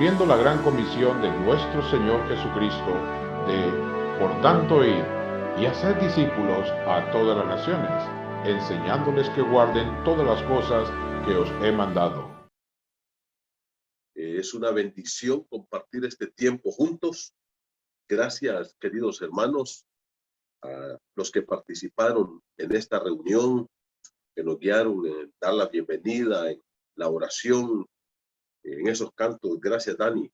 cumpliendo la gran comisión de nuestro Señor Jesucristo de, por tanto, ir y hacer discípulos a todas las naciones, enseñándoles que guarden todas las cosas que os he mandado. Es una bendición compartir este tiempo juntos. Gracias, queridos hermanos, a los que participaron en esta reunión, que nos guiaron en dar la bienvenida, en la oración, en esos cantos. Gracias, Dani,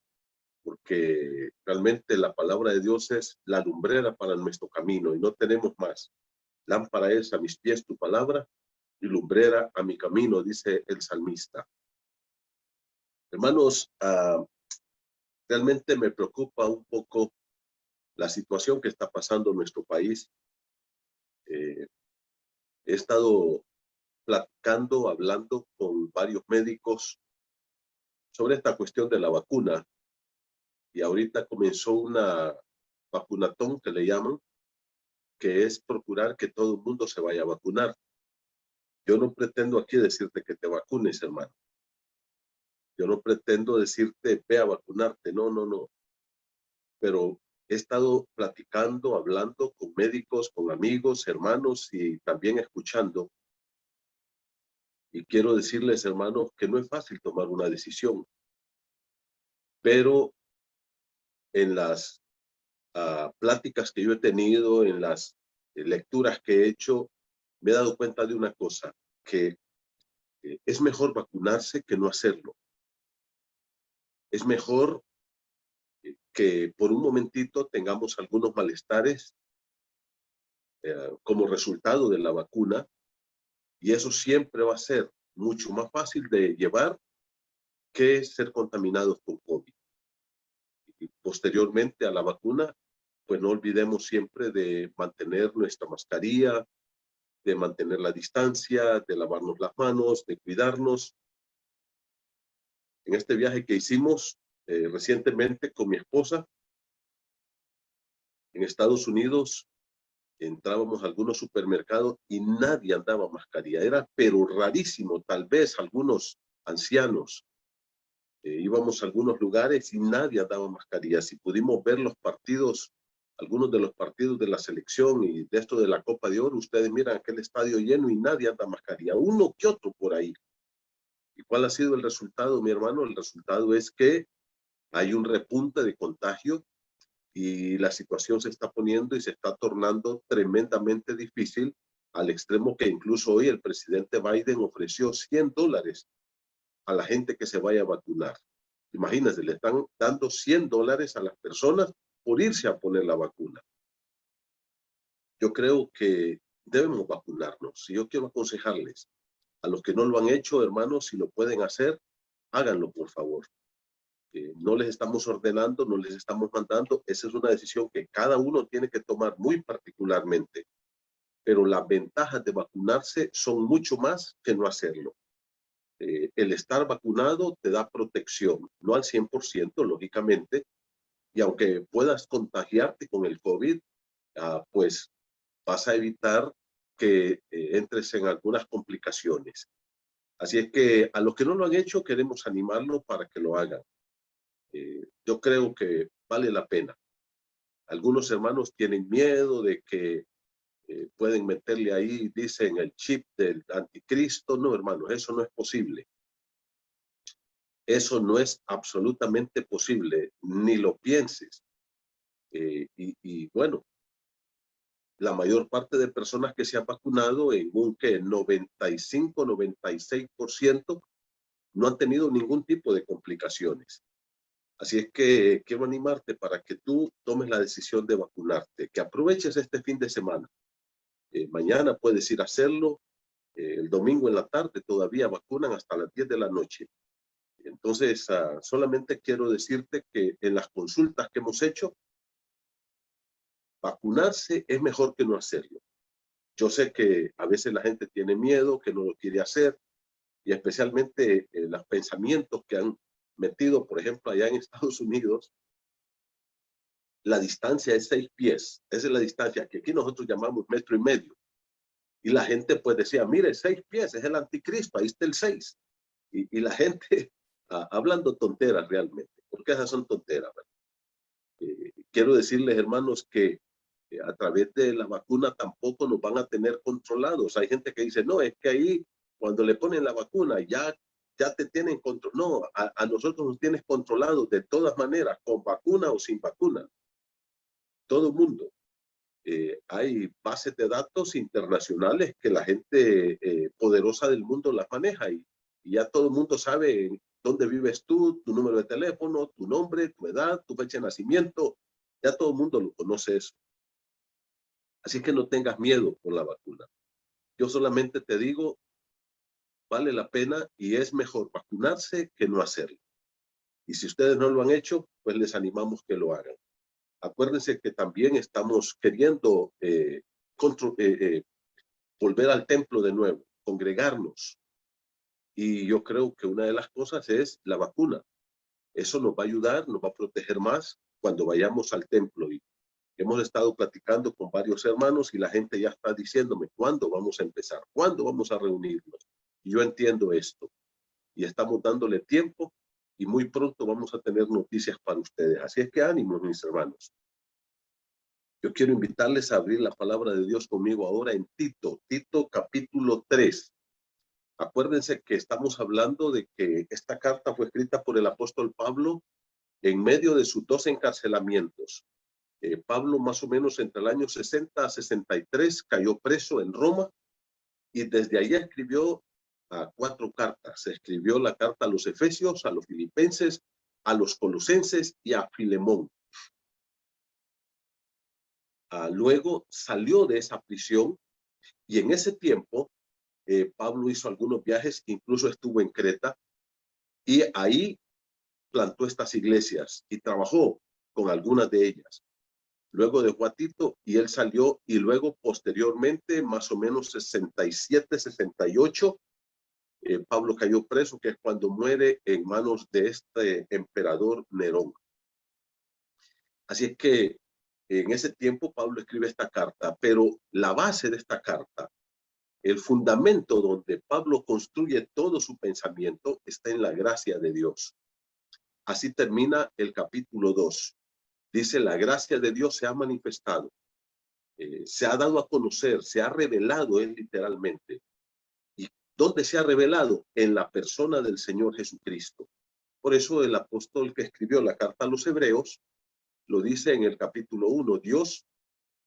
porque realmente la palabra de Dios es la lumbrera para nuestro camino y no tenemos más. Lámpara es a mis pies tu palabra y lumbrera a mi camino, dice el salmista. Hermanos, realmente me preocupa un poco la situación que está pasando en nuestro país. He estado platicando, hablando con varios médicos sobre esta cuestión de la vacuna, y ahorita comenzó una vacunatón que le llaman, que es procurar que todo el mundo se vaya a vacunar. Yo no pretendo aquí decirte que te vacunes, hermano. Yo no pretendo decirte ve a vacunarte, no, no, no. Pero he estado platicando, hablando con médicos, con amigos, hermanos y también escuchando. Y quiero decirles, hermanos, que no es fácil tomar una decisión. Pero en las pláticas que yo he tenido, en las lecturas que he hecho, me he dado cuenta de una cosa, que es mejor vacunarse que no hacerlo. Es mejor que por un momentito tengamos algunos malestares como resultado de la vacuna, y eso siempre va a ser mucho más fácil de llevar que ser contaminados con COVID. Y posteriormente a la vacuna, pues no olvidemos siempre de mantener nuestra mascarilla, de mantener la distancia, de lavarnos las manos, de cuidarnos. En este viaje que hicimos recientemente con mi esposa en Estados Unidos, entrábamos a algunos supermercados y nadie andaba mascarilla. Era pero rarísimo, tal vez algunos ancianos. Íbamos a algunos lugares y nadie andaba mascarilla. Si pudimos ver los partidos, algunos de los partidos de la selección y de esto de la Copa de Oro, ustedes miran aquel estadio lleno y nadie anda mascarilla, uno que otro por ahí. ¿Y cuál ha sido el resultado, mi hermano? El resultado es que hay un repunte de contagio y la situación se está poniendo y se está tornando tremendamente difícil, al extremo que incluso hoy el presidente Biden ofreció $100 a la gente que se vaya a vacunar. Imagínense, le están dando $100 a las personas por irse a poner la vacuna. Yo creo que debemos vacunarnos y yo quiero aconsejarles a los que no lo han hecho, hermanos, si lo pueden hacer, háganlo, por favor. No les estamos ordenando, no les estamos mandando. Esa es una decisión que cada uno tiene que tomar muy particularmente. Pero las ventajas de vacunarse son mucho más que no hacerlo. El estar vacunado te da protección, no al 100%, lógicamente, y aunque puedas contagiarte con el COVID, pues vas a evitar que entres en algunas complicaciones. Así es que a los que no lo han hecho, queremos animarlos para que lo hagan. Yo creo que vale la pena. Algunos hermanos tienen miedo de que pueden meterle ahí, dicen, el chip del anticristo. No, hermanos, eso no es posible. Eso no es absolutamente posible, ni lo pienses. Y bueno, la mayor parte de personas que se han vacunado, en un 95, 96%, no han tenido ningún tipo de complicaciones. Así es que quiero animarte para que tú tomes la decisión de vacunarte, que aproveches este fin de semana. Mañana puedes ir a hacerlo, el domingo en la tarde todavía vacunan hasta las 10 de la noche. Entonces, solamente quiero decirte que en las consultas que hemos hecho, vacunarse es mejor que no hacerlo. Yo sé que a veces la gente tiene miedo, que no lo quiere hacer, y especialmente los pensamientos que han metido, por ejemplo, allá en Estados Unidos, la distancia es 6 pies. Esa es la distancia que aquí nosotros llamamos 1,5 metros. Y la gente pues decía, mire, 6 pies, es el anticristo, ahí está el 6. Y la gente hablando tonteras realmente. porque esas son tonteras, ¿verdad? Quiero decirles, hermanos, que a través de la vacuna tampoco nos van a tener controlados. Hay gente que dice, no, es que ahí cuando le ponen la vacuna ya te tienen control. No, a nosotros nos tienes controlados de todas maneras, con vacuna o sin vacuna. Todo el mundo. Hay bases de datos internacionales que la gente poderosa del mundo las maneja y ya todo el mundo sabe dónde vives tú, tu número de teléfono, tu nombre, tu edad, tu fecha de nacimiento. Ya todo el mundo lo conoce eso. Así que no tengas miedo por la vacuna. Yo solamente te digo, vale la pena y es mejor vacunarse que no hacerlo. Y si ustedes no lo han hecho, pues les animamos que lo hagan. Acuérdense que también estamos queriendo volver al templo de nuevo, congregarnos. Y yo creo que una de las cosas es la vacuna. Eso nos va a ayudar, nos va a proteger más cuando vayamos al templo. Y hemos estado platicando con varios hermanos y la gente ya está diciéndome, ¿cuándo vamos a empezar? ¿Cuándo vamos a reunirnos? Y yo entiendo esto. Y estamos dándole tiempo y muy pronto vamos a tener noticias para ustedes. Así es que ánimo, mis hermanos. Yo quiero invitarles a abrir la palabra de Dios conmigo ahora en Tito, Tito capítulo 3. Acuérdense que estamos hablando de que esta carta fue escrita por el apóstol Pablo en medio de sus 2 encarcelamientos. Pablo más o menos entre el año 60 a 63 cayó preso en Roma y desde ahí escribió 4 cartas. Escribió la carta a los Efesios, a los Filipenses, a los Colosenses y a Filemón. Luego salió de esa prisión y en ese tiempo Pablo hizo algunos viajes, incluso estuvo en Creta y ahí plantó estas iglesias y trabajó con algunas de ellas. Luego dejó a Tito y él salió y luego posteriormente, más o menos 67, 68, Pablo cayó preso, que es cuando muere en manos de este emperador Nerón. Así es que en ese tiempo Pablo escribe esta carta, pero la base de esta carta, el fundamento donde Pablo construye todo su pensamiento está en la gracia de Dios. Así termina el capítulo 2. Dice, la gracia de Dios se ha manifestado, se ha dado a conocer, se ha revelado él literalmente. ¿Y dónde se ha revelado? En la persona del Señor Jesucristo. Por eso el apóstol que escribió la carta a los Hebreos lo dice en el capítulo 1, Dios,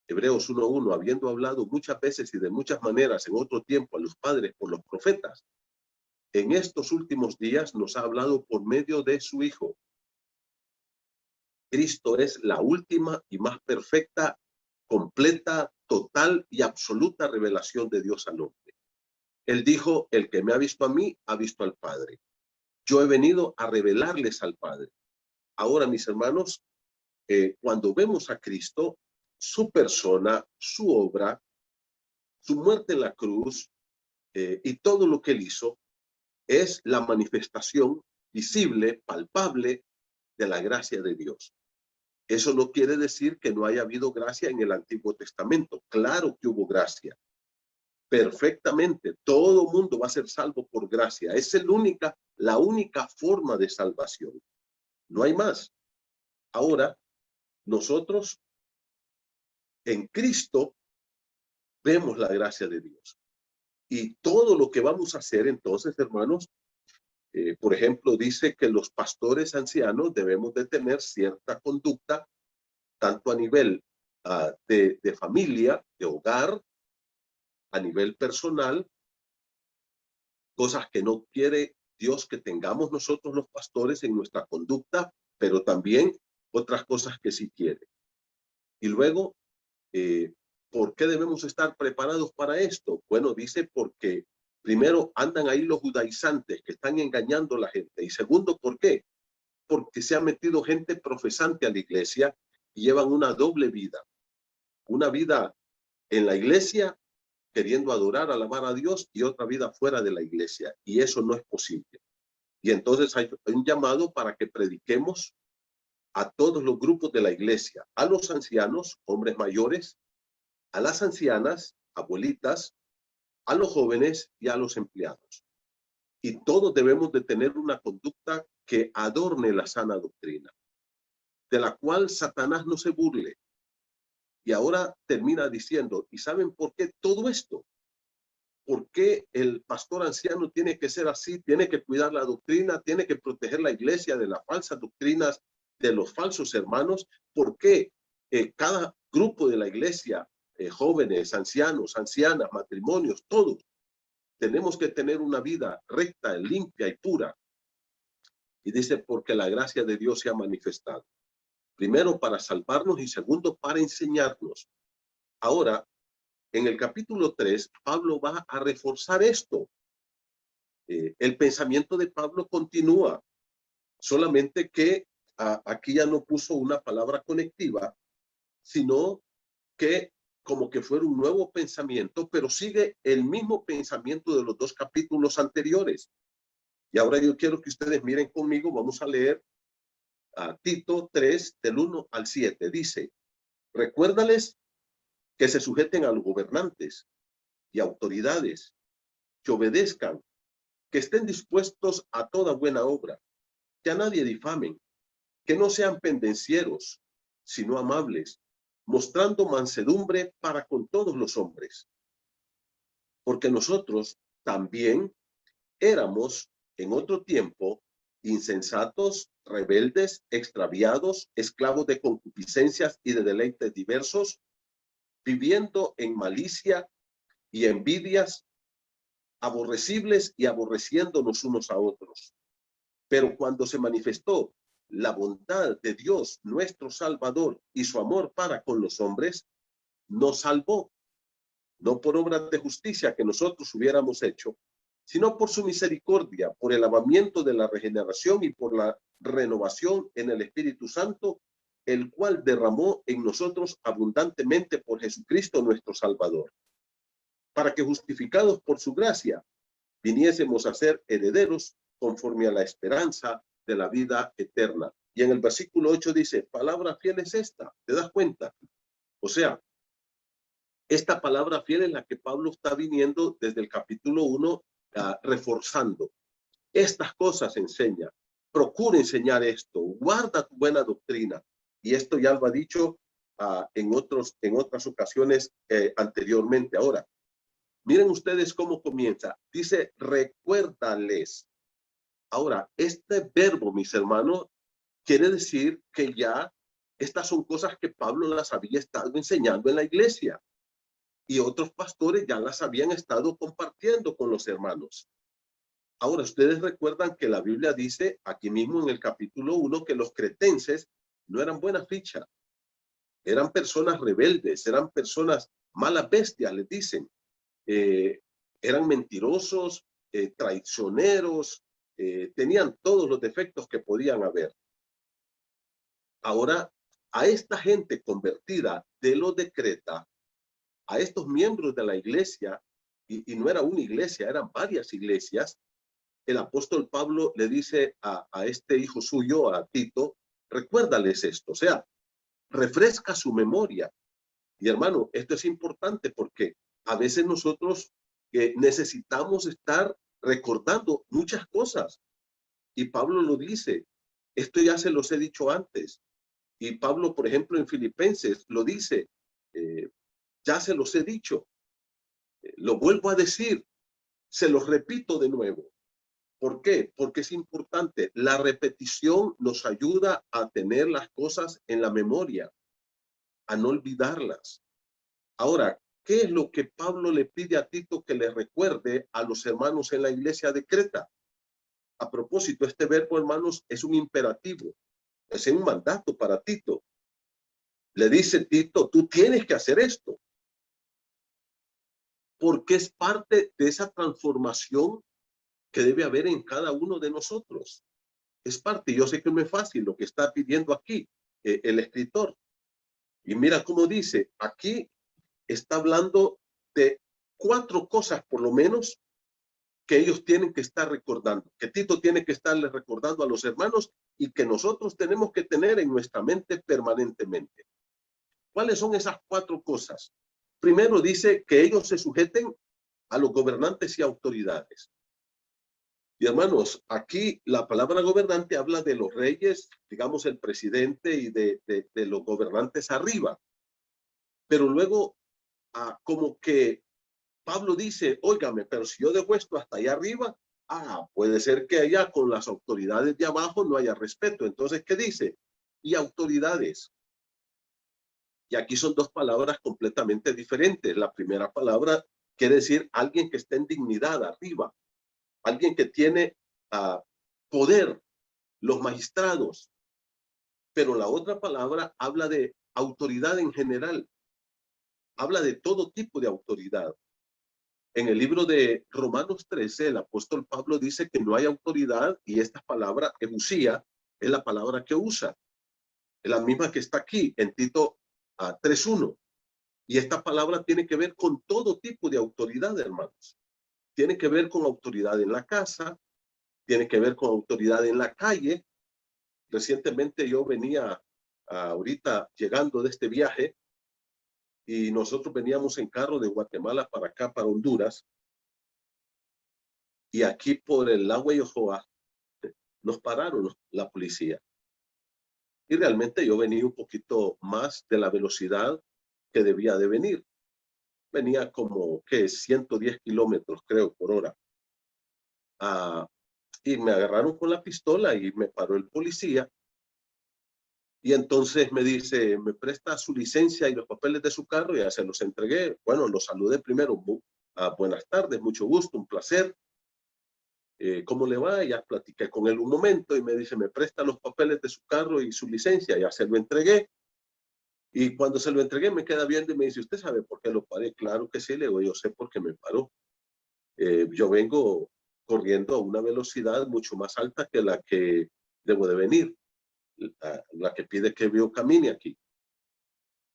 Hebreos 1:1, habiendo hablado muchas veces y de muchas maneras en otro tiempo a los padres por los profetas, en estos últimos días nos ha hablado por medio de su Hijo. Cristo es la última y más perfecta, completa, total y absoluta revelación de Dios al hombre. Él dijo, el que me ha visto a mí, ha visto al Padre. Yo he venido a revelarles al Padre. Ahora, mis hermanos, cuando vemos a Cristo, su persona, su obra, su muerte en la cruz y todo lo que él hizo, es la manifestación visible, palpable de la gracia de Dios. Eso no quiere decir que no haya habido gracia en el Antiguo Testamento. Claro que hubo gracia. Perfectamente. Todo mundo va a ser salvo por gracia. Es la única forma de salvación. No hay más. Ahora, nosotros en Cristo vemos la gracia de Dios. Y todo lo que vamos a hacer entonces, hermanos, por ejemplo, dice que los pastores ancianos debemos de tener cierta conducta, tanto a nivel de familia, de hogar, a nivel personal, cosas que no quiere Dios que tengamos nosotros los pastores en nuestra conducta, pero también otras cosas que sí quiere. Y luego, ¿por qué debemos estar preparados para esto? Bueno, dice porque primero andan ahí los judaizantes que están engañando a la gente. Y segundo, ¿por qué? Porque se ha metido gente profesante a la iglesia y llevan una doble vida. Una vida en la iglesia queriendo adorar, alabar a Dios y otra vida fuera de la iglesia. Y eso no es posible. Y entonces hay un llamado para que prediquemos a todos los grupos de la iglesia, a los ancianos, hombres mayores, a las ancianas, abuelitas, a los jóvenes y a los empleados. Y todos debemos de tener una conducta que adorne la sana doctrina, de la cual Satanás no se burle. Y ahora termina diciendo, ¿y saben por qué todo esto? ¿Por qué el pastor anciano tiene que ser así? Tiene que cuidar la doctrina, tiene que proteger la iglesia de las falsas doctrinas, de los falsos hermanos. ¿Por qué cada grupo de la iglesia, jóvenes, ancianos, ancianas, matrimonios, todos, tenemos que tener una vida recta, limpia y pura? Y dice, porque la gracia de Dios se ha manifestado. Primero, para salvarnos, y segundo, para enseñarnos. Ahora, en el capítulo 3, Pablo va a reforzar esto. El pensamiento de Pablo continúa, solamente que aquí ya no puso una palabra conectiva, sino que como que fuera un nuevo pensamiento, pero sigue el mismo pensamiento de los dos capítulos anteriores. Y ahora yo quiero que ustedes miren conmigo, vamos a leer a Tito 3, del 1 al 7. Dice, recuérdales que se sujeten a los gobernantes y autoridades, que obedezcan, que estén dispuestos a toda buena obra, que a nadie difamen, que no sean pendencieros, sino amables, mostrando mansedumbre para con todos los hombres. Porque nosotros también éramos en otro tiempo insensatos, rebeldes, extraviados, esclavos de concupiscencias y de deleites diversos, viviendo en malicia y envidias, aborrecibles y aborreciéndonos unos a otros. Pero cuando se manifestó la bondad de Dios, nuestro Salvador, y su amor para con los hombres, nos salvó, no por obras de justicia que nosotros hubiéramos hecho, sino por su misericordia, por el lavamiento de la regeneración y por la renovación en el Espíritu Santo, el cual derramó en nosotros abundantemente por Jesucristo nuestro Salvador, para que justificados por su gracia, viniésemos a ser herederos conforme a la esperanza de la vida eterna. Y en el versículo 8 dice, palabra fiel es esta, ¿te das cuenta? O sea, esta palabra fiel es la que Pablo está viniendo desde el capítulo 1 reforzando. Estas cosas enseña, procura enseñar esto, guarda tu buena doctrina. Y esto ya lo ha dicho en otras ocasiones anteriormente. Ahora, miren ustedes cómo comienza. Dice, recuérdales. Ahora, este verbo, mis hermanos, quiere decir que ya estas son cosas que Pablo las había estado enseñando en la iglesia. Y otros pastores ya las habían estado compartiendo con los hermanos. Ahora, ustedes recuerdan que la Biblia dice aquí mismo en el capítulo 1 que los cretenses no eran buena ficha. Eran personas rebeldes, eran personas malas bestias, les dicen. Eran mentirosos, traicioneros, tenían todos los defectos que podían haber. Ahora, a esta gente convertida de lo de Creta, a estos miembros de la iglesia, y no era una iglesia, eran varias iglesias, el apóstol Pablo le dice a este hijo suyo, a Tito, recuérdales esto, o sea, refresca su memoria. Y hermano, esto es importante porque a veces nosotros necesitamos estar recordando muchas cosas. Y Pablo lo dice, esto ya se los he dicho antes. Y Pablo, por ejemplo, en Filipenses lo dice, ya se los he dicho, lo vuelvo a decir, se los repito de nuevo. ¿Por qué? Porque es importante. La repetición nos ayuda a tener las cosas en la memoria, a no olvidarlas. Ahora, ¿qué es lo que Pablo le pide a Tito que le recuerde a los hermanos en la iglesia de Creta? A propósito, este verbo, hermanos, es un imperativo, es un mandato para Tito. Le dice Tito, tú tienes que hacer esto. Porque es parte de esa transformación que debe haber en cada uno de nosotros. Es parte, yo sé que no es fácil lo que está pidiendo aquí el escritor. Y mira cómo dice, aquí está hablando de 4 cosas por lo menos que ellos tienen que estar recordando, que Tito tiene que estarle recordando a los hermanos y que nosotros tenemos que tener en nuestra mente permanentemente. ¿Cuáles son esas 4 cosas? Primero dice que ellos se sujeten a los gobernantes y autoridades. Y hermanos, aquí la palabra gobernante habla de los reyes, digamos el presidente y de los gobernantes arriba. Pero luego, como que Pablo dice, óigame, pero si yo dejo esto hasta allá arriba, puede ser que allá con las autoridades de abajo no haya respeto. Entonces, ¿qué dice? Y autoridades. Y aquí son dos palabras completamente diferentes. La primera palabra quiere decir alguien que está en dignidad arriba, alguien que tiene poder, los magistrados. Pero la otra palabra habla de autoridad en general, habla de todo tipo de autoridad. En el libro de Romanos 13, el apóstol Pablo dice que no hay autoridad y esta palabra, eusía, es la palabra que usa. Es la misma que está aquí en Tito 3:1. Y esta palabra tiene que ver con todo tipo de autoridad, hermanos. Tiene que ver con autoridad en la casa, tiene que ver con autoridad en la calle. Recientemente yo venía ahorita llegando de este viaje y nosotros veníamos en carro de Guatemala para acá, para Honduras. Y aquí por el lago Yohoa nos pararon la policía. Y realmente yo venía un poquito más de la velocidad que debía de venir. Venía como, ¿qué? 110 kilómetros, creo, por hora. Y me agarraron con la pistola y me paró el policía. Y entonces me dice, me presta su licencia y los papeles de su carro, y ya se los entregué. Bueno, los saludé primero. Buenas tardes, mucho gusto, un placer. ¿Cómo le va? Ya platiqué con él un momento y me dice, me presta los papeles de su carro y su licencia. Ya se lo entregué. Y cuando se lo entregué me queda viendo y me dice, ¿usted sabe por qué lo paré? Claro que sí, le digo, yo sé por qué me paró. Yo vengo corriendo a una velocidad mucho más alta que la que debo de venir, la que pide que yo camine aquí.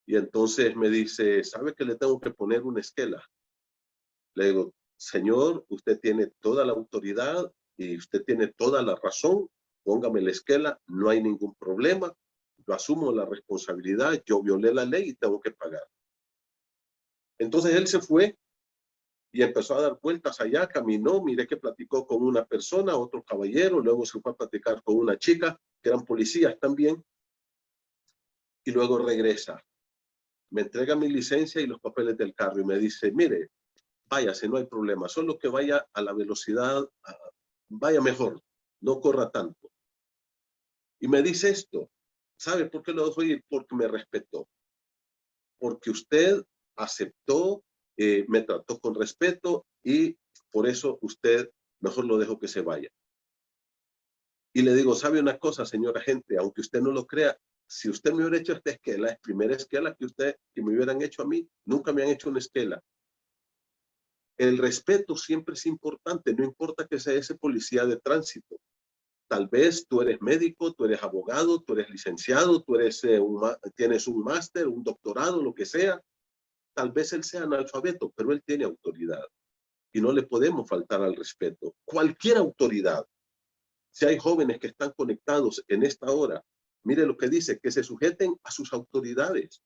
Y entonces me dice, ¿sabe que le tengo que poner una esquela? Le digo, señor, usted tiene toda la autoridad y usted tiene toda la razón, póngame la esquela, no hay ningún problema, yo asumo la responsabilidad, yo violé la ley y tengo que pagar. Entonces él se fue y empezó a dar vueltas allá, caminó, miré que platicó con una persona, otro caballero, luego se fue a platicar con una chica, que eran policías también, y luego regresa. Me entrega mi licencia y los papeles del carro y me dice, mire, váyase, no hay problema, solo que vaya a la velocidad, vaya mejor, no corra tanto. Y me dice esto, ¿sabe por qué lo dejo ir? Porque me respetó, porque usted aceptó, me trató con respeto y por eso usted mejor lo dejo que se vaya. Y le digo, ¿sabe una cosa, señora agente? Aunque usted no lo crea, si usted me hubiera hecho esta esquela, es primera esquela que me hubieran hecho a mí, nunca me han hecho una esquela. El respeto siempre es importante, no importa que sea ese policía de tránsito. Tal vez tú eres médico, tú eres abogado, tú eres licenciado, tú eres, tienes un máster, un doctorado, lo que sea. Tal vez él sea analfabeto, pero él tiene autoridad y no le podemos faltar al respeto. Cualquier autoridad. Si hay jóvenes que están conectados en esta hora, mire lo que dice, que se sujeten a sus autoridades.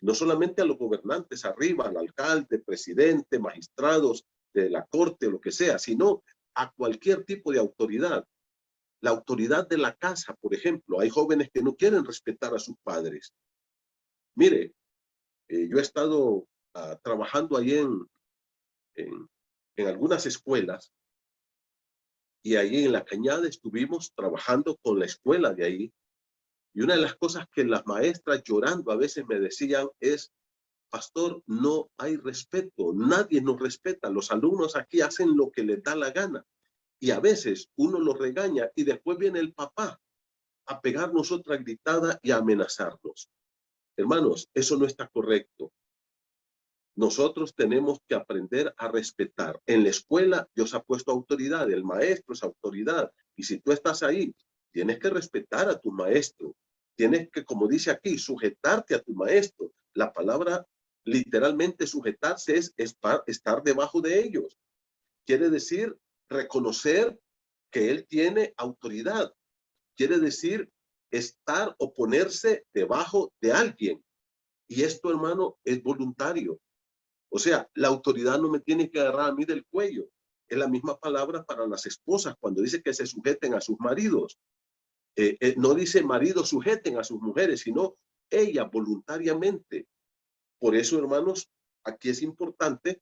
No solamente a los gobernantes arriba, al alcalde, presidente, magistrados de la corte, lo que sea, sino a cualquier tipo de autoridad. La autoridad de la casa, por ejemplo, hay jóvenes que no quieren respetar a sus padres. Mire, yo he estado trabajando ahí en algunas escuelas y ahí en La Cañada estuvimos trabajando con la escuela de ahí. Y una de las cosas que las maestras llorando a veces me decían es, pastor, no hay respeto, nadie nos respeta, los alumnos aquí hacen lo que les da la gana. Y a veces uno los regaña y después viene el papá a pegarnos otra gritada y a amenazarnos. Hermanos, eso no está correcto. Nosotros tenemos que aprender a respetar. En la escuela Dios ha puesto autoridad, el maestro es autoridad. Y si tú estás ahí, tienes que respetar a tu maestro. Tienes que, como dice aquí, sujetarte a tu maestro. La palabra literalmente sujetarse es estar debajo de ellos. Quiere decir reconocer que él tiene autoridad. Quiere decir estar o ponerse debajo de alguien. Y esto, hermano, es voluntario. O sea, la autoridad no me tiene que agarrar a mí del cuello. es la misma palabra para las esposas cuando dice que se sujeten a sus maridos. No dice maridos sujeten a sus mujeres, sino ellas voluntariamente. Por eso, hermanos, aquí es importante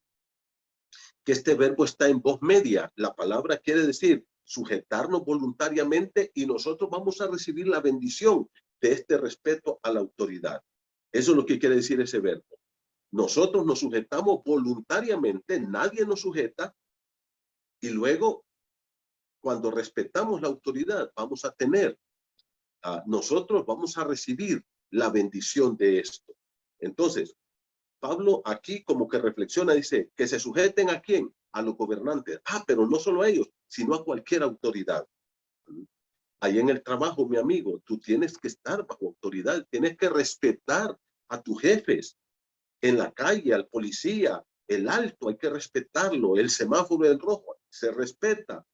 que este verbo está en voz media. La palabra quiere decir sujetarnos voluntariamente y nosotros vamos a recibir la bendición de este respeto a la autoridad. Eso es lo que quiere decir ese verbo. Nosotros nos sujetamos voluntariamente, nadie nos sujeta, y luego, cuando respetamos la autoridad, vamos a tener, nosotros vamos a recibir la bendición de esto. Entonces, Pablo aquí como que reflexiona, dice, que se sujeten ¿a quién? A los gobernantes. Pero no solo a ellos, sino a cualquier autoridad. Ahí en el trabajo, mi amigo, tú tienes que estar bajo autoridad, tienes que respetar a tus jefes. En la calle, al policía, el alto, hay que respetarlo. El semáforo en rojo, se respeta.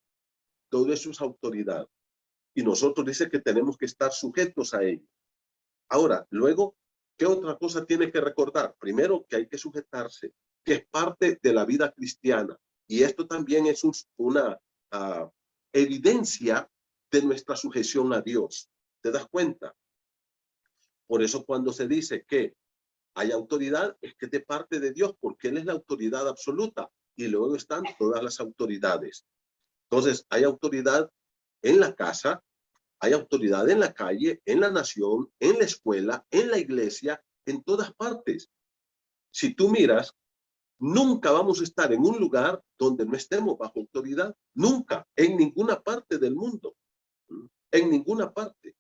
Todo eso es autoridad. Y nosotros dice que tenemos que estar sujetos a ello. Ahora, luego, ¿qué otra cosa tiene que recordar? Primero, que hay que sujetarse, que es parte de la vida cristiana. Y esto también es una evidencia de nuestra sujeción a Dios. ¿Te das cuenta? Por eso cuando se dice que hay autoridad, es que de parte de Dios, porque Él es la autoridad absoluta. Y luego están todas las autoridades. Entonces, hay autoridad en la casa, hay autoridad en la calle, en la nación, en la escuela, en la iglesia, en todas partes. Si tú miras, nunca vamos a estar en un lugar donde no estemos bajo autoridad. Nunca, en ninguna parte del mundo. En ninguna parte.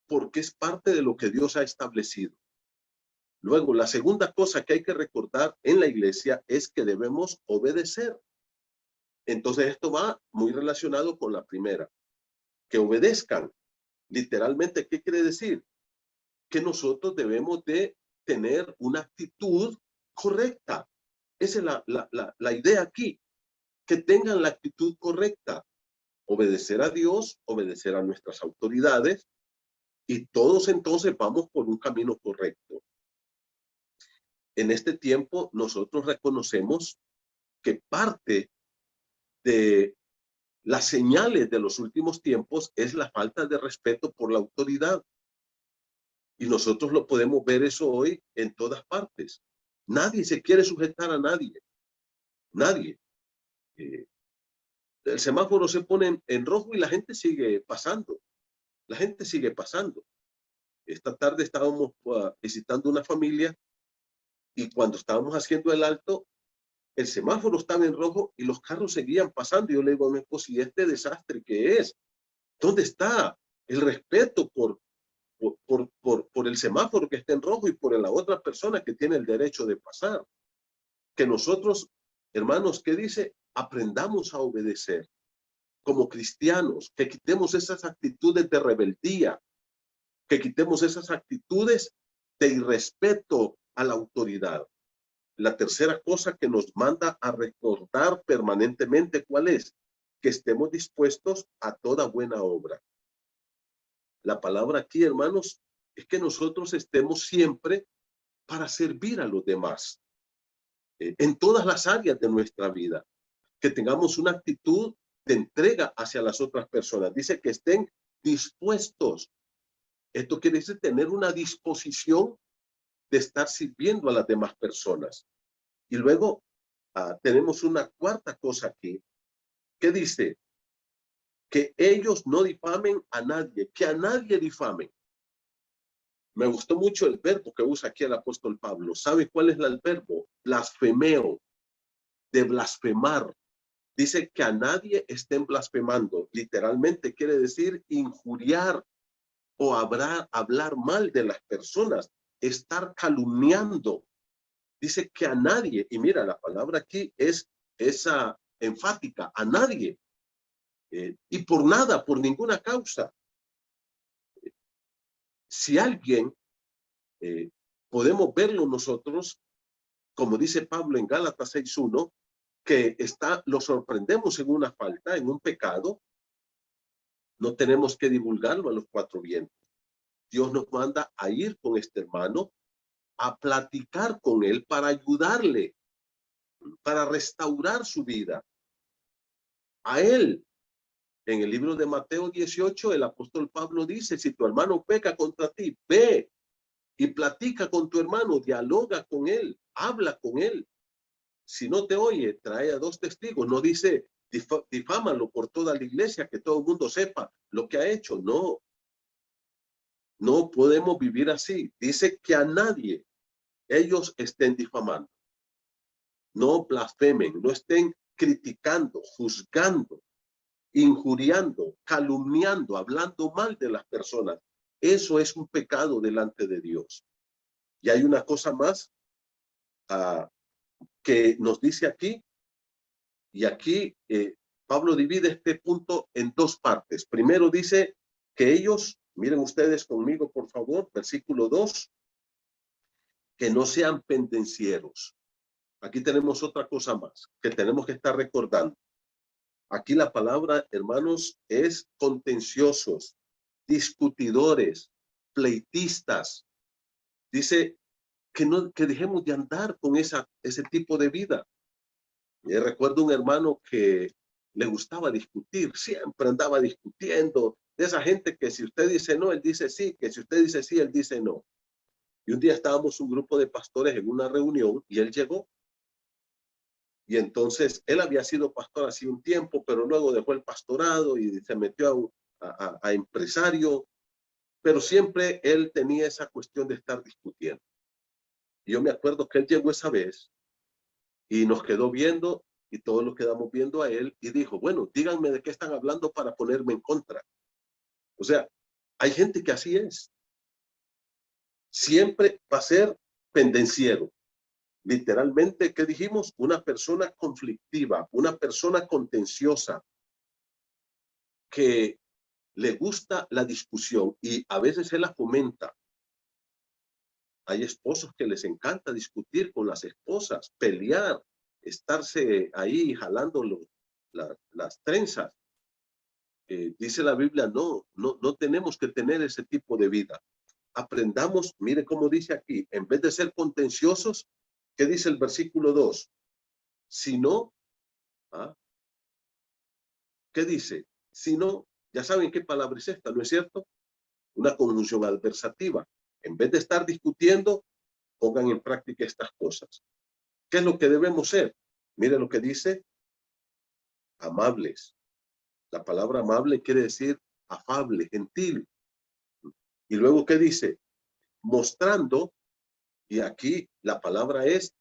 Porque es parte de lo que Dios ha establecido. Luego, la segunda cosa que hay que recordar en la iglesia es que debemos obedecer. Entonces, esto va muy relacionado con la primera. Que obedezcan. Literalmente, ¿qué quiere decir? Que nosotros debemos de tener una actitud correcta. Esa es la idea aquí. Que tengan la actitud correcta. Obedecer a Dios, obedecer a nuestras autoridades. Y todos entonces vamos por un camino correcto. En este tiempo nosotros reconocemos que parte de las señales de los últimos tiempos es la falta de respeto por la autoridad. Y nosotros lo podemos ver eso hoy en todas partes. Nadie se quiere sujetar a nadie. Nadie. El semáforo se pone en rojo y la gente sigue pasando. La gente sigue pasando. Esta tarde estábamos visitando una familia y cuando estábamos haciendo el alto, el semáforo estaba en rojo y los carros seguían pasando. Yo le digo a mi esposo, ¿y este desastre qué es? ¿Dónde está el respeto por el semáforo que está en rojo y por la otra persona que tiene el derecho de pasar? Que nosotros, hermanos, ¿qué dice? Aprendamos a obedecer como cristianos, que quitemos esas actitudes de rebeldía, que quitemos esas actitudes de irrespeto a la autoridad. La tercera cosa que nos manda a recordar permanentemente, ¿cuál es? Que estemos dispuestos a toda buena obra. La palabra aquí, hermanos, es que nosotros estemos siempre para servir a los demás. En todas las áreas de nuestra vida. Que tengamos una actitud de entrega hacia las otras personas. Dice que estén dispuestos. Esto quiere decir tener una disposición de estar sirviendo a las demás personas. Y luego tenemos una cuarta cosa aquí, que dice que ellos no difamen a nadie, que a nadie difamen. Me gustó mucho el verbo que usa aquí el apóstol Pablo. ¿Sabe cuál es el verbo? Blasfemeo, de blasfemar. Dice que a nadie estén blasfemando. Literalmente quiere decir injuriar o hablar mal de las personas, estar calumniando. Dice que a nadie, y mira, la palabra aquí es esa enfática, a nadie. Y por nada, por ninguna causa. Si alguien, podemos verlo nosotros, como dice Pablo en Gálatas 6:1, que lo sorprendemos en una falta, en un pecado, no tenemos que divulgarlo a los cuatro vientos. Dios nos manda a ir con este hermano, a platicar con él para ayudarle, para restaurar su vida. a él. En el libro de Mateo 18, el apóstol Pablo dice, si tu hermano peca contra ti, ve y platica con tu hermano, dialoga con él, habla con él. Si no te oye, trae a 2 testigos. No dice, difámalo por toda la iglesia, que todo el mundo sepa lo que ha hecho. No, no podemos vivir así. Dice que a nadie ellos estén difamando. No blasfemen, no estén criticando, juzgando, injuriando, calumniando, hablando mal de las personas. Eso es un pecado delante de Dios. Y hay una cosa más que nos dice aquí, y aquí Pablo divide este punto en 2 partes. Primero dice que ellos, miren ustedes conmigo por favor, versículo 2, que no sean pendencieros. Aquí tenemos otra cosa más que tenemos que estar recordando. Aquí la palabra, hermanos, es contenciosos, discutidores, pleitistas. Dice que dejemos de andar con ese tipo de vida. Recuerdo un hermano que le gustaba discutir, siempre andaba discutiendo, de esa gente que si usted dice no, él dice sí, que si usted dice sí, él dice no. Y un día estábamos un grupo de pastores en una reunión y él llegó. Y entonces él había sido pastor hace un tiempo, pero luego dejó el pastorado y se metió a empresario, pero siempre él tenía esa cuestión de estar discutiendo. Y yo me acuerdo que él llegó esa vez y nos quedó viendo y todos nos quedamos viendo a él y dijo, bueno, díganme de qué están hablando para ponerme en contra. O sea, hay gente que así es. Siempre va a ser pendenciero. Literalmente, ¿qué dijimos? Una persona conflictiva, una persona contenciosa, que le gusta la discusión y a veces él la fomenta. Hay esposos que les encanta discutir con las esposas, pelear, estarse ahí jalando las trenzas. Dice la Biblia, no tenemos que tener ese tipo de vida. Aprendamos, mire cómo dice aquí, en vez de ser contenciosos, ¿qué dice el versículo 2? Si no, ¿qué dice? Si no, ya saben qué palabra es esta, ¿no es cierto? Una conjunción adversativa. En vez de estar discutiendo, pongan en práctica estas cosas. ¿Qué es lo que debemos ser? Mire lo que dice, amables. La palabra amable quiere decir afable, gentil. Y luego, ¿qué dice? Mostrando, y aquí la palabra es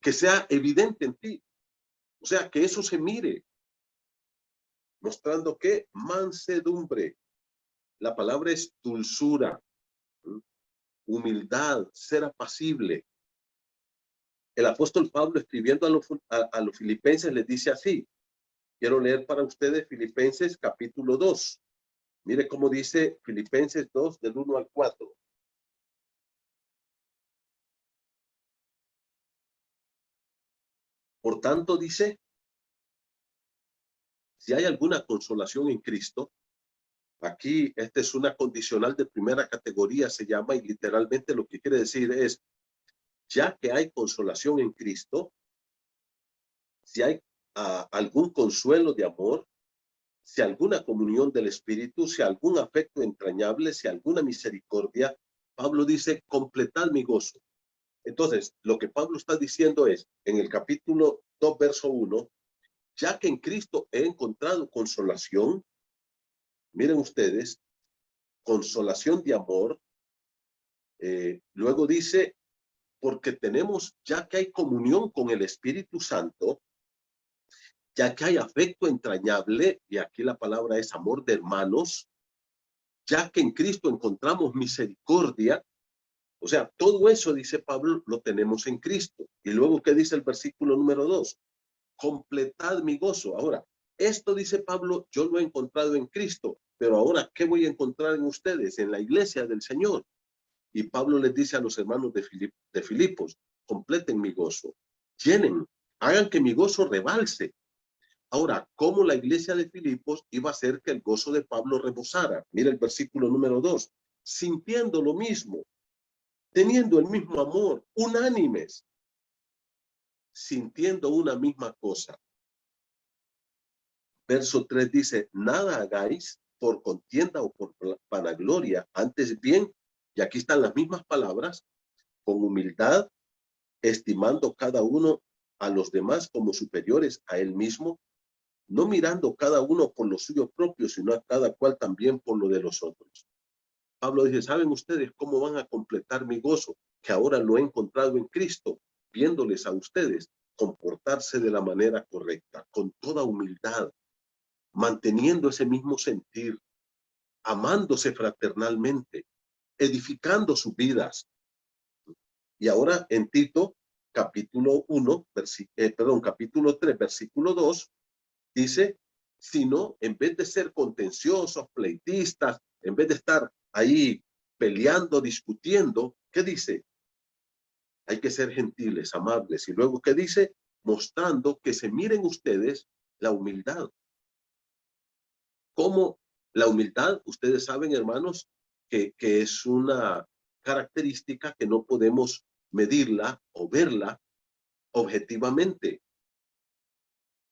que sea evidente en ti. O sea, que eso se mire. Mostrando que mansedumbre. La palabra es dulzura, humildad, ser apacible. El apóstol Pablo, escribiendo a los filipenses, les dice así. Quiero leer para ustedes Filipenses capítulo 2. Mire cómo dice Filipenses 2 del 1 al 4. Por tanto, dice, si hay alguna consolación en Cristo, aquí esta es una condicional de primera categoría, se llama, y literalmente lo que quiere decir es, ya que hay consolación en Cristo, si hay algún consuelo de amor, si alguna comunión del Espíritu, si algún afecto entrañable, si alguna misericordia, Pablo dice, completad mi gozo. Entonces, lo que Pablo está diciendo es, en el capítulo 2, verso 1, ya que en Cristo he encontrado consolación, miren ustedes, consolación de amor, luego dice, porque tenemos, ya que hay comunión con el Espíritu Santo, ya que hay afecto entrañable, y aquí la palabra es amor de hermanos, ya que en Cristo encontramos misericordia, o sea, todo eso, dice Pablo, lo tenemos en Cristo. Y luego, ¿qué dice el versículo número 2? Completad mi gozo. Ahora, esto dice Pablo, yo lo he encontrado en Cristo, pero ahora, ¿qué voy a encontrar en ustedes? En la iglesia del Señor. Y Pablo les dice a los hermanos de Filipos, completen mi gozo, llenen, hagan que mi gozo rebalse. Ahora, ¿cómo la iglesia de Filipos iba a hacer que el gozo de Pablo rebosara? Mira el versículo número 2, sintiendo lo mismo, teniendo el mismo amor, unánimes, sintiendo una misma cosa. Verso 3 dice, nada hagáis por contienda o por vanagloria, antes bien, y aquí están las mismas palabras, con humildad, estimando cada uno a los demás como superiores a él mismo, no mirando cada uno por lo suyo propio, sino a cada cual también por lo de los otros. Pablo dice, ¿saben ustedes cómo van a completar mi gozo? Que ahora lo he encontrado en Cristo, viéndoles a ustedes comportarse de la manera correcta, con toda humildad, manteniendo ese mismo sentir, amándose fraternalmente, edificando sus vidas. Y ahora en Tito, capítulo 3, versículo 2, dice, sino en vez de ser contenciosos, pleitistas, en vez de estar ahí peleando, discutiendo, ¿qué dice? Hay que ser gentiles, amables. Y luego, ¿qué dice? Mostrando que se miren ustedes la humildad. ¿Cómo la humildad? Ustedes saben, hermanos, que es una característica que no podemos medirla o verla objetivamente.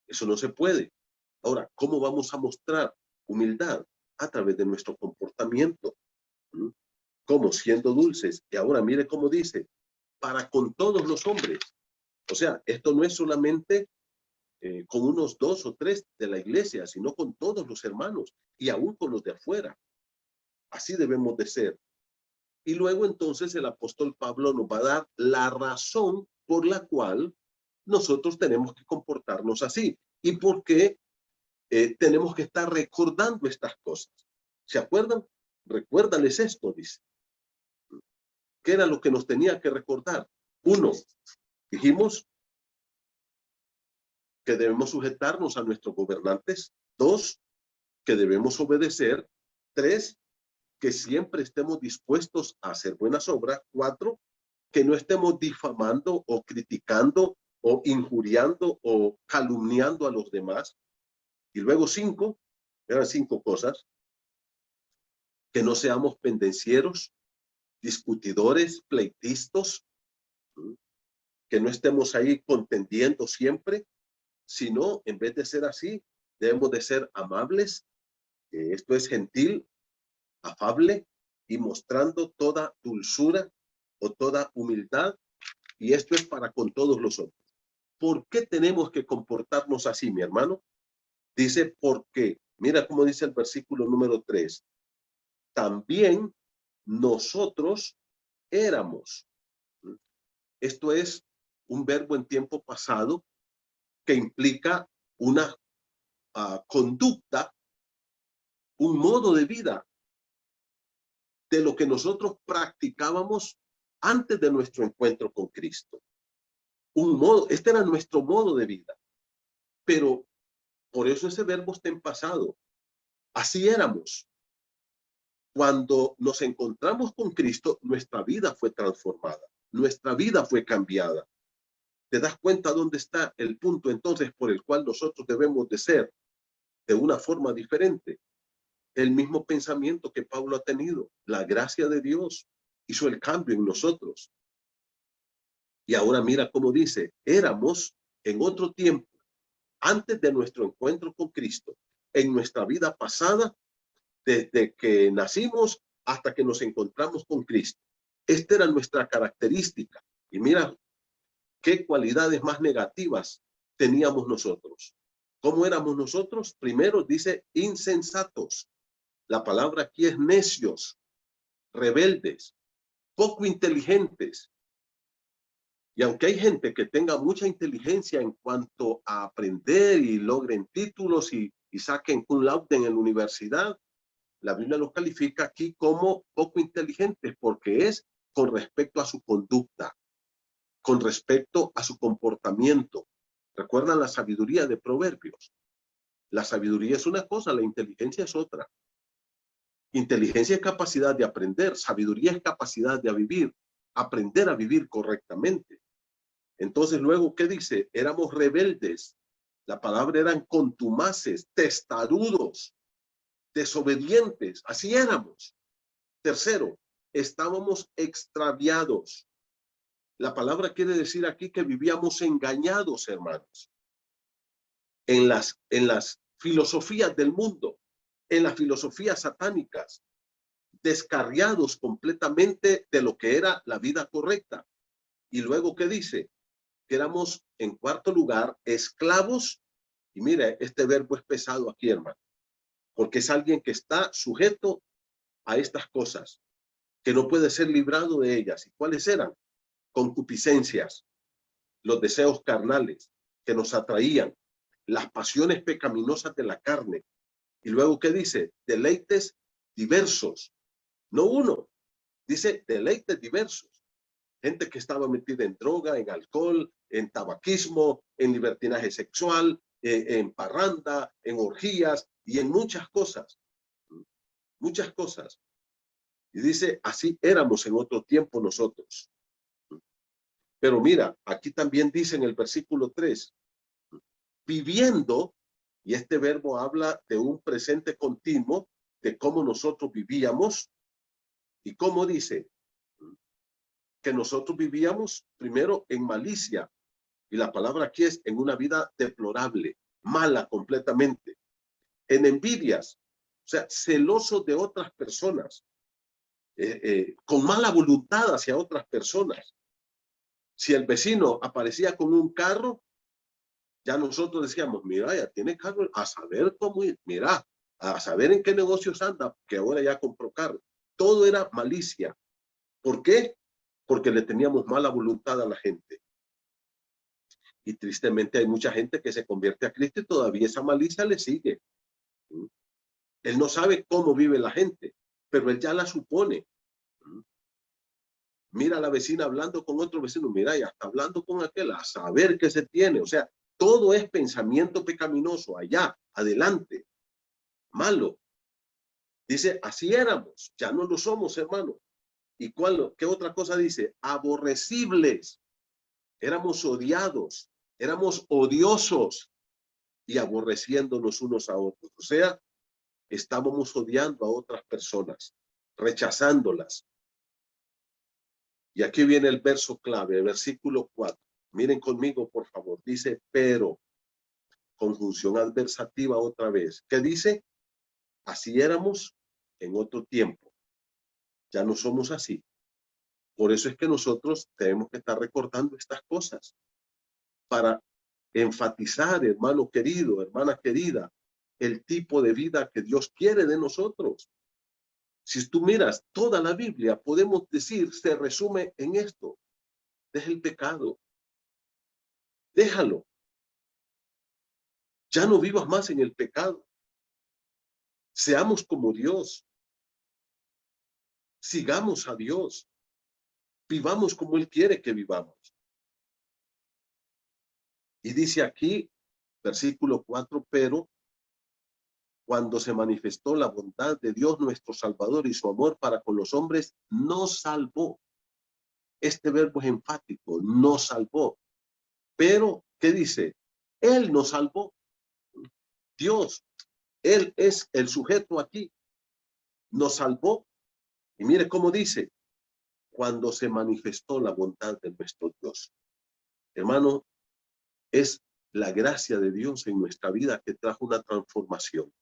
Eso no se puede. Ahora, ¿cómo vamos a mostrar humildad? A través de nuestro comportamiento. ¿Mm? ¿Cómo? Siendo dulces. Y ahora mire cómo dice, para con todos los hombres. O sea, esto no es solamente con unos 2 o 3 de la iglesia, sino con todos los hermanos y aún con los de afuera. Así debemos de ser. Y luego entonces el apóstol Pablo nos va a dar la razón por la cual nosotros tenemos que comportarnos así y por qué tenemos que estar recordando estas cosas. ¿Se acuerdan? Recuérdales esto, dice. ¿Qué era lo que nos tenía que recordar? 1, dijimos que debemos sujetarnos a nuestros gobernantes. 2, que debemos obedecer. 3, que siempre estemos dispuestos a hacer buenas obras. 4, que no estemos difamando o criticando o injuriando o calumniando a los demás. Y luego 5, eran 5 cosas, que no seamos pendencieros, discutidores, pleitistas, que no estemos ahí contendiendo siempre, sino en vez de ser así, debemos de ser amables, esto es gentil, afable y mostrando toda dulzura o toda humildad, y esto es para con todos los otros. ¿Por qué tenemos que comportarnos así, mi hermano? Dice, porque, mira cómo dice el versículo número 3, también nosotros éramos. Esto es un verbo en tiempo pasado que implica una conducta, un modo de vida de lo que nosotros practicábamos antes de nuestro encuentro con Cristo. Un modo, este era nuestro modo de vida, pero por eso ese verbo está en pasado. Así éramos. Cuando nos encontramos con Cristo, nuestra vida fue transformada, nuestra vida fue cambiada. ¿Te das cuenta dónde está el punto entonces por el cual nosotros debemos de ser de una forma diferente? El mismo pensamiento que Pablo ha tenido, la gracia de Dios hizo el cambio en nosotros. Y ahora mira cómo dice, éramos en otro tiempo, antes de nuestro encuentro con Cristo, en nuestra vida pasada, desde que nacimos hasta que nos encontramos con Cristo. Esta era nuestra característica. Y mira qué cualidades más negativas teníamos nosotros. ¿Cómo éramos nosotros? Primero dice insensatos. La palabra aquí es necios, rebeldes, poco inteligentes. Y aunque hay gente que tenga mucha inteligencia en cuanto a aprender y logren títulos y saquen cum laude en la universidad, la Biblia los califica aquí como poco inteligentes porque es con respecto a su conducta, con respecto a su comportamiento. ¿Recuerdan la sabiduría de Proverbios? La sabiduría es una cosa, la inteligencia es otra. Inteligencia es capacidad de aprender, sabiduría es capacidad de vivir, aprender a vivir correctamente. Entonces luego, ¿qué dice? Éramos rebeldes. La palabra eran contumaces, testarudos, desobedientes. Así éramos. Tercero, estábamos extraviados. La palabra quiere decir aquí que vivíamos engañados, hermanos. En las filosofías del mundo, en las filosofías satánicas, descarriados completamente de lo que era la vida correcta. Y luego, ¿qué dice? Que éramos, en cuarto lugar, esclavos. Y mire, este verbo es pesado aquí, hermano, porque es alguien que está sujeto a estas cosas, que no puede ser librado de ellas. ¿Y cuáles eran? Concupiscencias, los deseos carnales que nos atraían, las pasiones pecaminosas de la carne. Y luego, ¿qué dice? Deleites diversos, no uno, dice deleites diversos. Gente que estaba metida en droga, en alcohol, en tabaquismo, en libertinaje sexual, en parranda, en orgías y en muchas cosas. Muchas cosas. Y dice, así éramos en otro tiempo nosotros. Pero mira, aquí también dice en el versículo 3, viviendo, y este verbo habla de un presente continuo, de cómo nosotros vivíamos, y cómo dice que nosotros vivíamos primero en malicia, y la palabra aquí es en una vida deplorable, mala completamente, en envidias, o sea, celoso de otras personas, con mala voluntad hacia otras personas. Si el vecino aparecía con un carro, ya nosotros decíamos, mira, ya tiene carro, a saber cómo ir, mira, a saber en qué negocios anda, que ahora ya compró carro. Todo era malicia. ¿Por qué? Porque le teníamos mala voluntad a la gente. Y tristemente hay mucha gente que se convierte a Cristo y todavía esa malicia le sigue. Él no sabe cómo vive la gente, pero él ya la supone. Mira a la vecina hablando con otro vecino, mira, ya está hablando con aquel, a saber qué se tiene. O sea, todo es pensamiento pecaminoso, allá, adelante, malo. Dice, así éramos, ya no lo somos, hermano. ¿Y qué otra cosa dice? Aborrecibles. Éramos odiados, éramos odiosos y aborreciéndonos unos a otros. O sea, estábamos odiando a otras personas, rechazándolas. Y aquí viene el verso clave, el versículo 4. Miren conmigo, por favor. Dice, pero, conjunción adversativa otra vez. ¿Qué dice? Así éramos en otro tiempo. Ya no somos así. Por eso es que nosotros tenemos que estar recordando estas cosas para enfatizar, hermano querido, hermana querida, el tipo de vida que Dios quiere de nosotros. Si tú miras toda la Biblia, podemos decir, se resume en esto. Deja el pecado. Déjalo. Ya no vivas más en el pecado. Seamos como Dios. Sigamos a Dios. Vivamos como Él quiere que vivamos. Y dice aquí, versículo 4, pero cuando se manifestó la bondad de Dios nuestro Salvador y su amor para con los hombres, nos salvó. Este verbo es enfático, nos salvó. Pero, ¿qué dice? Él nos salvó. Dios, Él es el sujeto aquí. Nos salvó. Y mire cómo dice, cuando se manifestó la bondad de nuestro Dios. Hermano, es la gracia de Dios en nuestra vida que trajo una transformación.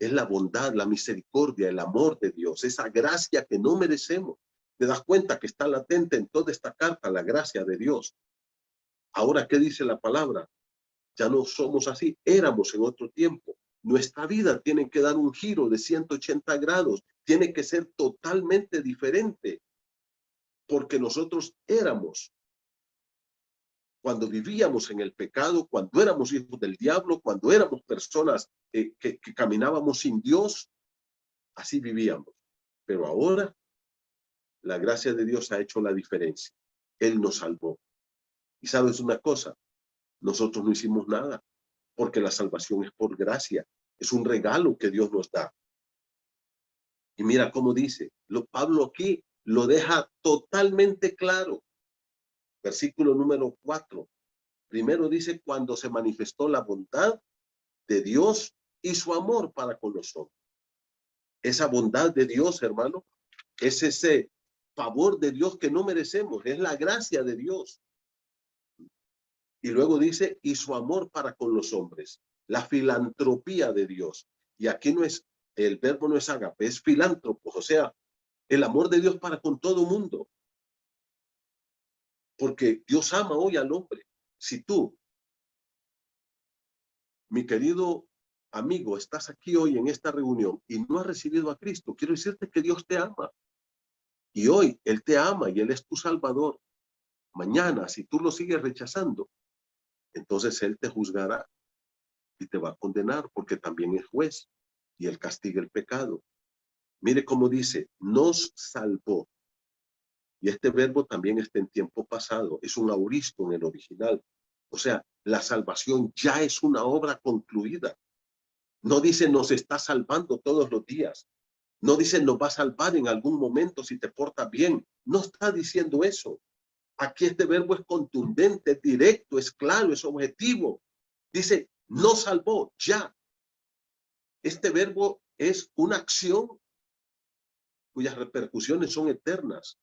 Es la bondad, la misericordia, el amor de Dios, esa gracia que no merecemos. Te das cuenta que está latente en toda esta carta la gracia de Dios. Ahora, ¿qué dice la palabra? Ya no somos así, éramos en otro tiempo. Nuestra vida tiene que dar un giro de 180 grados, tiene que ser totalmente diferente, porque nosotros éramos, cuando vivíamos en el pecado, cuando éramos hijos del diablo, cuando éramos personas que caminábamos sin Dios, así vivíamos. Pero ahora, la gracia de Dios ha hecho la diferencia. Él nos salvó. Y sabes una cosa, nosotros no hicimos nada, porque la salvación es por gracia. Es un regalo que Dios nos da. Y mira cómo dice, Pablo aquí lo deja totalmente claro. Versículo número 4. Primero dice, cuando se manifestó la bondad de Dios y su amor para con los hombres. Esa bondad de Dios, hermano, es ese favor de Dios que no merecemos, es la gracia de Dios. Y luego dice, y su amor para con los hombres. la filantropía de Dios. Y aquí no es, el verbo no es ágape, es filántropo, o sea, el amor de Dios para con todo mundo. Porque Dios ama hoy al hombre. Si tú, mi querido amigo, estás aquí hoy en esta reunión y no has recibido a Cristo, quiero decirte que Dios te ama. Y hoy Él te ama y Él es tu Salvador. Mañana, si tú lo sigues rechazando, entonces Él te juzgará y te va a condenar porque también es juez y Él castiga el pecado. Mire cómo dice, nos salvó. Y este verbo también está en tiempo pasado, es un auristo en el original. O sea, la salvación ya es una obra concluida. No dice nos está salvando todos los días. No dice nos va a salvar en algún momento si te portas bien. No está diciendo eso. Aquí este verbo es contundente, es directo, es claro, es objetivo. Dice, nos salvó, ya. Este verbo es una acción cuyas repercusiones son eternas.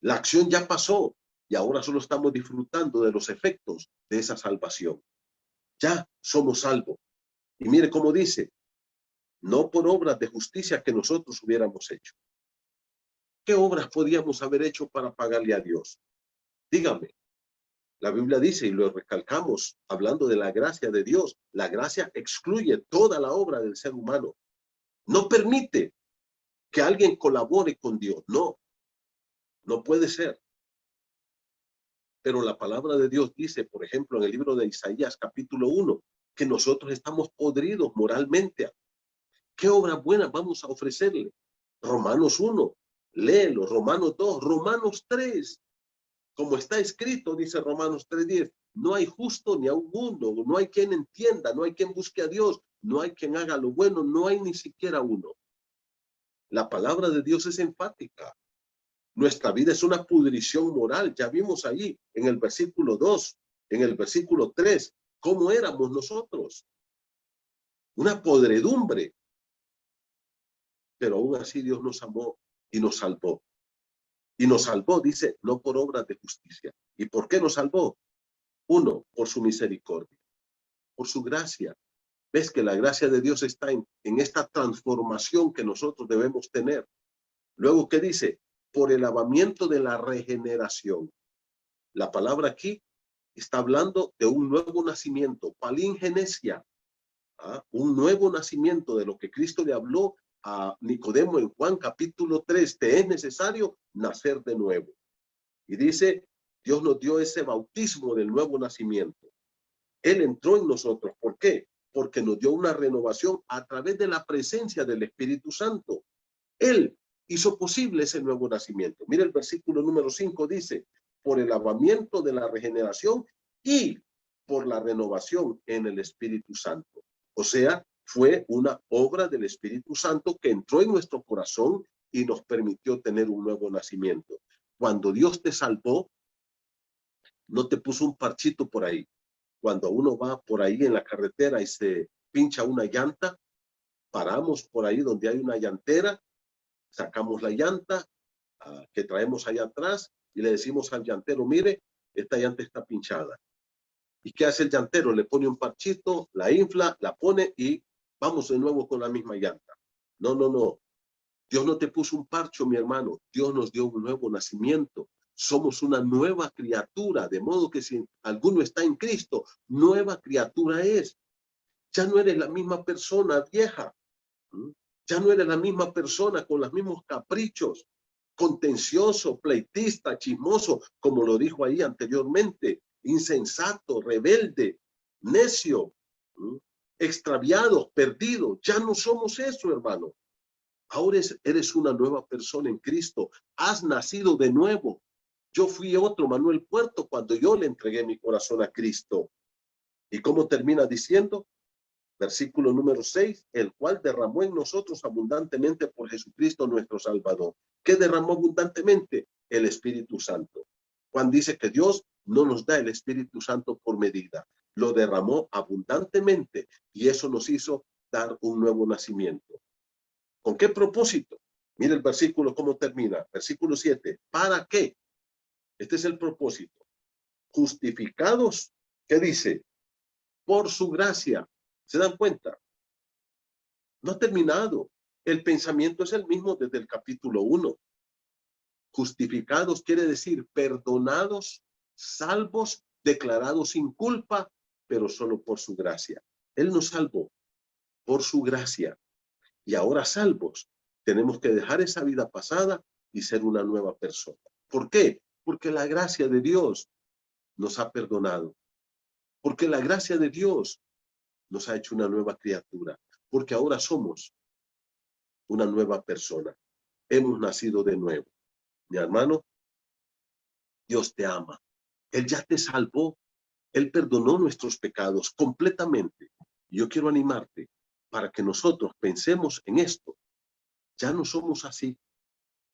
La acción ya pasó y ahora solo estamos disfrutando de los efectos de esa salvación. Ya somos salvos. Y mire cómo dice, no por obras de justicia que nosotros hubiéramos hecho. ¿Qué obras podíamos haber hecho para pagarle a Dios? Dígame. La Biblia dice, y lo recalcamos, hablando de la gracia de Dios, la gracia excluye toda la obra del ser humano. No permite que alguien colabore con Dios. No, no puede ser. Pero la palabra de Dios dice, por ejemplo, en el libro de Isaías, capítulo 1, que nosotros estamos podridos moralmente. ¿Qué obras buenas vamos a ofrecerle? Romanos 1, léelo, Romanos 2, Romanos 3. Como está escrito, dice Romanos 3:10, no hay justo ni aun uno, no hay quien entienda, no hay quien busque a Dios, no hay quien haga lo bueno, no hay ni siquiera uno. La palabra de Dios es enfática. Nuestra vida es una pudrición moral. Ya vimos ahí en el versículo 2, en el versículo 3, cómo éramos nosotros. Una podredumbre. Pero aún así Dios nos amó y nos salvó. Y nos salvó, dice, no por obras de justicia. ¿Y por qué nos salvó? Uno, por su misericordia, por su gracia. Ves que la gracia de Dios está en esta transformación que nosotros debemos tener. Luego, ¿qué dice? Por el lavamiento de la regeneración. La palabra aquí está hablando de un nuevo nacimiento, palingenesia, un nuevo nacimiento, de lo que Cristo le habló a Nicodemo en Juan capítulo 3, te es necesario nacer de nuevo. Y dice, Dios nos dio ese bautismo del nuevo nacimiento. Él entró en nosotros. ¿Por qué? Porque nos dio una renovación a través de la presencia del Espíritu Santo. Él hizo posible ese nuevo nacimiento. Mira el versículo número 5, dice, por el lavamiento de la regeneración y por la renovación en el Espíritu Santo. O sea, fue una obra del Espíritu Santo que entró en nuestro corazón y nos permitió tener un nuevo nacimiento. Cuando Dios te salvó, no te puso un parchito por ahí. Cuando uno va por ahí en la carretera y se pincha una llanta, paramos por ahí donde hay una llantera, sacamos la llanta que traemos allá atrás y le decimos al llantero, mire, esta llanta está pinchada. ¿Y qué hace el llantero? Le pone un parchito, la infla, la pone y vamos de nuevo con la misma llanta. No, no, no. Dios no te puso un parcho, mi hermano. Dios nos dio un nuevo nacimiento. Somos una nueva criatura, de modo que si alguno está en Cristo, nueva criatura es. Ya no eres la misma persona vieja. Ya no eres la misma persona con los mismos caprichos, contencioso, pleitista, chismoso, como lo dijo ahí anteriormente, insensato, rebelde, necio, extraviado, perdido. Ya no somos eso, hermano. Ahora eres una nueva persona en Cristo. Has nacido de nuevo. Yo fui otro Manuel Puerto cuando yo le entregué mi corazón a Cristo. ¿Y cómo termina diciendo? Versículo número 6, el cual derramó en nosotros abundantemente por Jesucristo nuestro Salvador. ¿Qué derramó abundantemente? El Espíritu Santo. Juan dice que Dios no nos da el Espíritu Santo por medida. Lo derramó abundantemente y eso nos hizo dar un nuevo nacimiento. ¿Con qué propósito? Mira el versículo cómo termina. Versículo 7. ¿Para qué? Este es el propósito. Justificados, ¿qué dice? por su gracia. ¿Se dan cuenta? No ha terminado. El pensamiento es el mismo desde el capítulo 1. Justificados quiere decir perdonados, salvos, declarados sin culpa, pero solo por su gracia. Él nos salvó por su gracia. Y ahora salvos, tenemos que dejar esa vida pasada y ser una nueva persona. ¿Por qué? Porque la gracia de Dios nos ha perdonado. Porque la gracia de Dios nos ha hecho una nueva criatura. Porque ahora somos una nueva persona. Hemos nacido de nuevo. Mi hermano, Dios te ama. Él ya te salvó. Él perdonó nuestros pecados completamente. Yo quiero animarte para que nosotros pensemos en esto. Ya no somos así.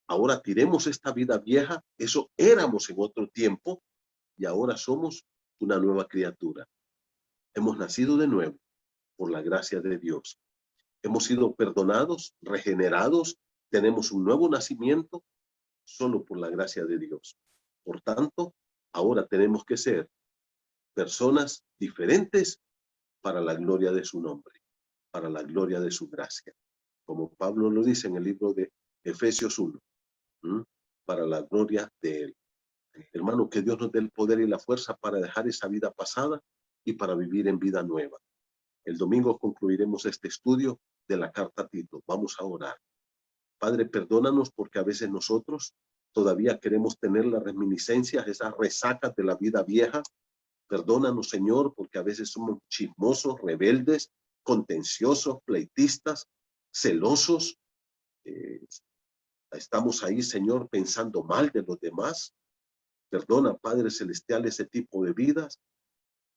Ahora tiremos esta vida vieja. Eso éramos en otro tiempo y ahora somos una nueva criatura. Hemos nacido de nuevo por la gracia de Dios. Hemos sido perdonados, regenerados. Tenemos un nuevo nacimiento solo por la gracia de Dios. Por tanto, ahora tenemos que ser personas diferentes para la gloria de su nombre, para la gloria de su gracia. Como Pablo lo dice en el libro de Efesios 1, para la gloria de Él. Hermano, que Dios nos dé el poder y la fuerza para dejar esa vida pasada y para vivir en vida nueva. El domingo concluiremos este estudio de la carta a Tito. Vamos a orar. Padre, perdónanos porque a veces nosotros todavía queremos tener las reminiscencias, esas resacas de la vida vieja. Perdónanos, Señor, porque a veces somos chismosos, rebeldes, contenciosos, pleitistas, celosos. Estamos ahí, Señor, pensando mal de los demás. Perdona, Padre Celestial, ese tipo de vidas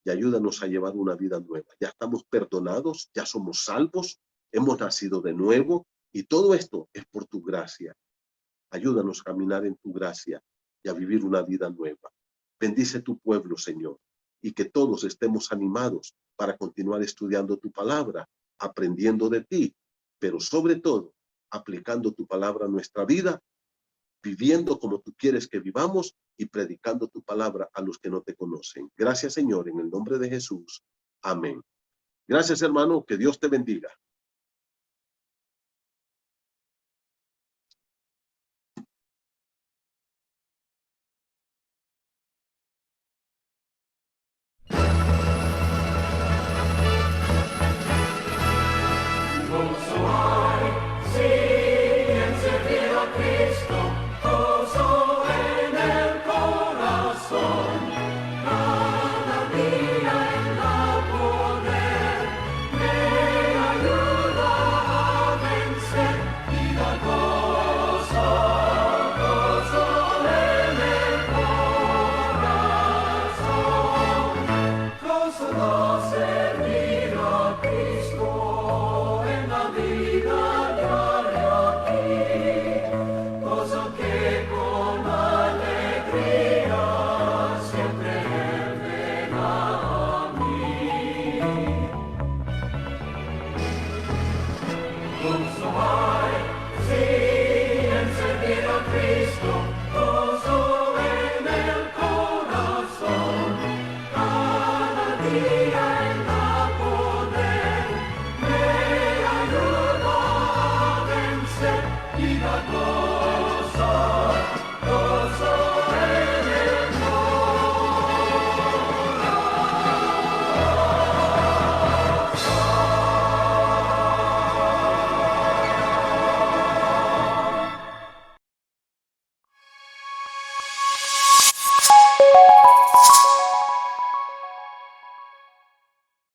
y ayúdanos a llevar una vida nueva. Ya estamos perdonados, ya somos salvos, hemos nacido de nuevo y todo esto es por tu gracia. Ayúdanos a caminar en tu gracia y a vivir una vida nueva. Bendice tu pueblo, Señor, y que todos estemos animados para continuar estudiando tu palabra, aprendiendo de ti, pero sobre todo, aplicando tu palabra a nuestra vida, viviendo como tú quieres que vivamos y predicando tu palabra a los que no te conocen. Gracias, Señor, en el nombre de Jesús. Amén. Gracias, hermano. Que Dios te bendiga. Maria.